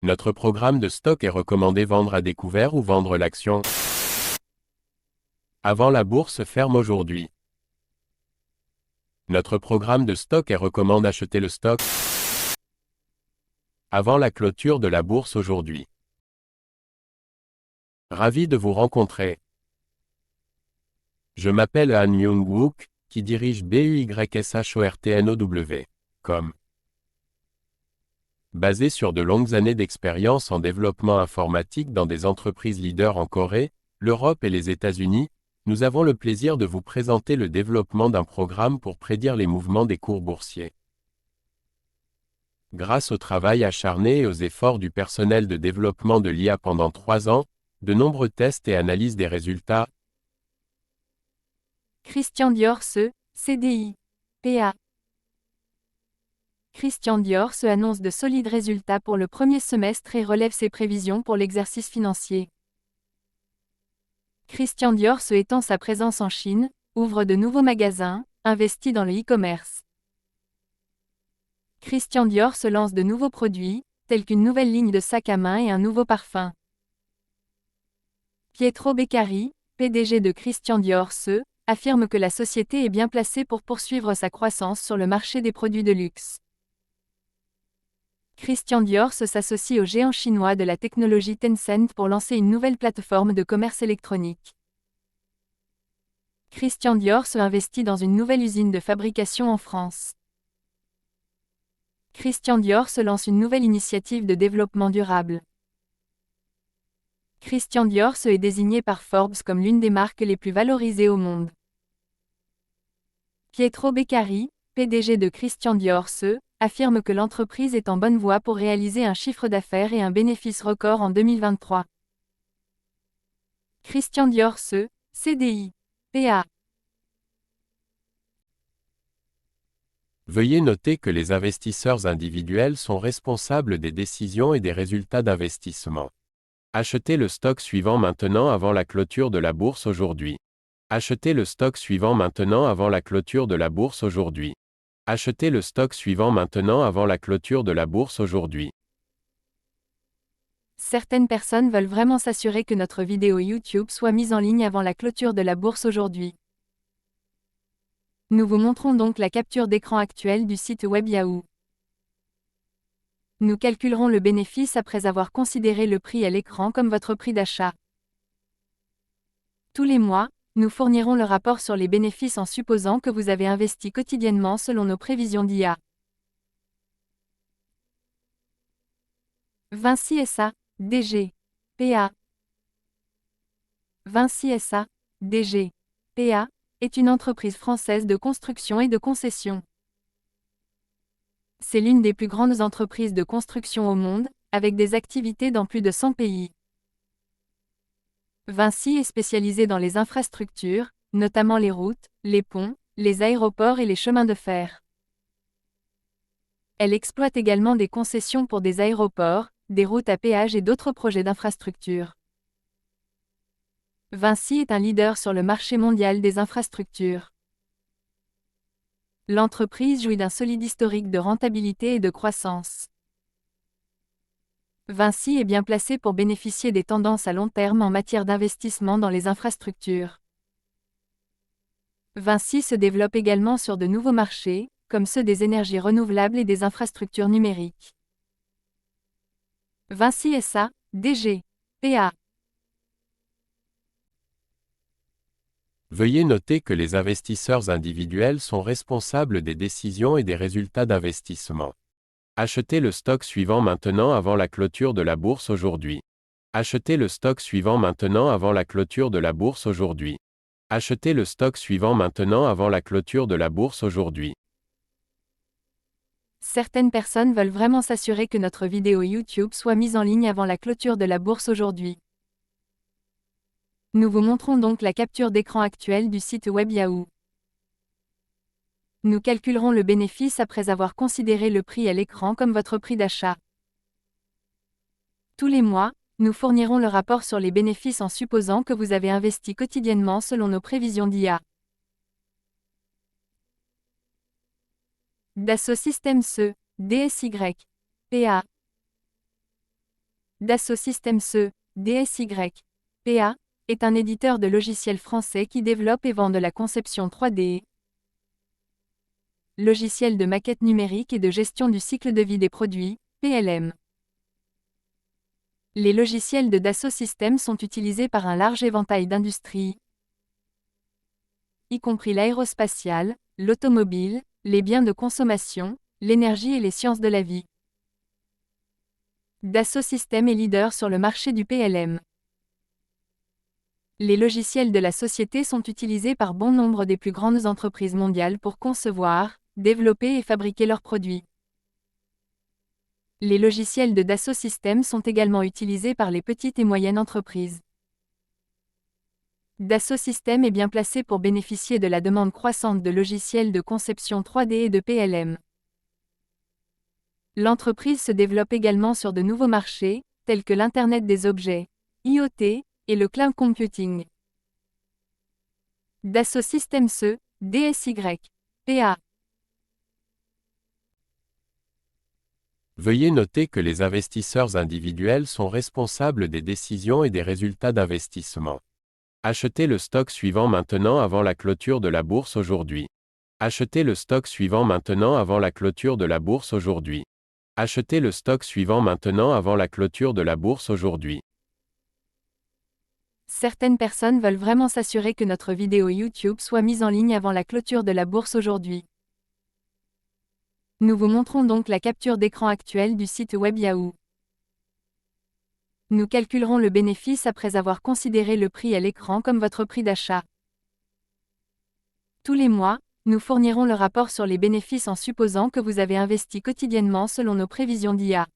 Notre programme de stock est recommandé vendre à découvert ou vendre l'action. Avant la bourse ferme aujourd'hui. Notre programme de stock est recommande acheter le stock avant la clôture de la bourse aujourd'hui. Ravi de vous rencontrer. Je m'appelle Han Myung-wook, qui dirige BUYSHORTNOW.com. Basé sur de longues années d'expérience en développement informatique dans des entreprises leaders en Corée, l'Europe et les États-Unis, nous avons le plaisir de vous présenter le développement d'un programme pour prédire les mouvements des cours boursiers. Grâce au travail acharné et aux efforts du personnel de développement de l'IA pendant 3 ans, de nombreux tests et analyses des résultats, Christian Dior CDI, PA. Christian Dior annonce de solides résultats pour le premier semestre et relève ses prévisions pour l'exercice financier. Christian Dior étend sa présence en Chine, ouvre de nouveaux magasins, investit dans le e-commerce. Christian Dior lance de nouveaux produits, tels qu'une nouvelle ligne de sacs à main et un nouveau parfum. Pietro Beccari, PDG de Christian Dior affirme que la société est bien placée pour poursuivre sa croissance sur le marché des produits de luxe. Christian Dior s'associe au géant chinois de la technologie Tencent pour lancer une nouvelle plateforme de commerce électronique. Christian Dior investit dans une nouvelle usine de fabrication en France. Christian Dior lance une nouvelle initiative de développement durable. Christian Dior est désigné par Forbes comme l'une des marques les plus valorisées au monde. Pietro Beccari, PDG de Christian Dior affirme que l'entreprise est en bonne voie pour réaliser un chiffre d'affaires et un bénéfice record en 2023. Christian Dior CDI, PA. Veuillez noter que les investisseurs individuels sont responsables des décisions et des résultats d'investissement. Achetez le stock suivant maintenant avant la clôture de la bourse aujourd'hui. Achetez le stock suivant maintenant avant la clôture de la bourse aujourd'hui. Achetez le stock suivant maintenant avant la clôture de la bourse aujourd'hui. Certaines personnes veulent vraiment s'assurer que notre vidéo YouTube soit mise en ligne avant la clôture de la bourse aujourd'hui. Nous vous montrons donc la capture d'écran actuelle du site web Yahoo. Nous calculerons le bénéfice après avoir considéré le prix à l'écran comme votre prix d'achat. Tous les mois, nous fournirons le rapport sur les bénéfices en supposant que vous avez investi quotidiennement selon nos prévisions d'IA. Vinci SA, DG, PA. Vinci SA, DG, PA, est une entreprise française de construction et de concession. C'est l'une des plus grandes entreprises de construction au monde, avec des activités dans plus de 100 pays. Vinci est spécialisée dans les infrastructures, notamment les routes, les ponts, les aéroports et les chemins de fer. Elle exploite également des concessions pour des aéroports, des routes à péage et d'autres projets d'infrastructures. Vinci est un leader sur le marché mondial des infrastructures. L'entreprise jouit d'un solide historique de rentabilité et de croissance. Vinci est bien placé pour bénéficier des tendances à long terme en matière d'investissement dans les infrastructures. Vinci se développe également sur de nouveaux marchés, comme ceux des énergies renouvelables et des infrastructures numériques. Vinci SA, DG, PA. Veuillez noter que les investisseurs individuels sont responsables des décisions et des résultats d'investissement. Achetez le stock suivant maintenant avant la clôture de la bourse aujourd'hui. Achetez le stock suivant maintenant avant la clôture de la bourse aujourd'hui. Achetez le stock suivant maintenant avant la clôture de la bourse aujourd'hui. Certaines personnes veulent vraiment s'assurer que notre vidéo YouTube soit mise en ligne avant la clôture de la bourse aujourd'hui. Nous vous montrons donc la capture d'écran actuelle du site web Yahoo. Nous calculerons le bénéfice après avoir considéré le prix à l'écran comme votre prix d'achat. Tous les mois, nous fournirons le rapport sur les bénéfices en supposant que vous avez investi quotidiennement selon nos prévisions d'IA. Dassault Systèmes DSY, PA. Dassault Systèmes DSY. PA, est un éditeur de logiciels français qui développe et vend de la conception 3D. Logiciel de maquette numérique et de gestion du cycle de vie des produits, PLM. Les logiciels de Dassault Systèmes sont utilisés par un large éventail d'industries, y compris l'aérospatiale, l'automobile, les biens de consommation, l'énergie et les sciences de la vie. Dassault Systèmes est leader sur le marché du PLM. Les logiciels de la société sont utilisés par bon nombre des plus grandes entreprises mondiales pour concevoir, développer et fabriquer leurs produits. Les logiciels de Dassault Systèmes sont également utilisés par les petites et moyennes entreprises. Dassault Systèmes est bien placé pour bénéficier de la demande croissante de logiciels de conception 3D et de PLM. L'entreprise se développe également sur de nouveaux marchés, tels que l'Internet des objets, IoT, et le cloud computing. Dassault Systèmes DSY. PA. Veuillez noter que les investisseurs individuels sont responsables des décisions et des résultats d'investissement. Achetez le stock suivant maintenant avant la clôture de la bourse aujourd'hui. Achetez le stock suivant maintenant avant la clôture de la bourse aujourd'hui. Achetez le stock suivant maintenant avant la clôture de la bourse aujourd'hui. Certaines personnes veulent vraiment s'assurer que notre vidéo YouTube soit mise en ligne avant la clôture de la bourse aujourd'hui. Nous vous montrons donc la capture d'écran actuelle du site web Yahoo. Nous calculerons le bénéfice après avoir considéré le prix à l'écran comme votre prix d'achat. Tous les mois, nous fournirons le rapport sur les bénéfices en supposant que vous avez investi quotidiennement selon nos prévisions d'IA.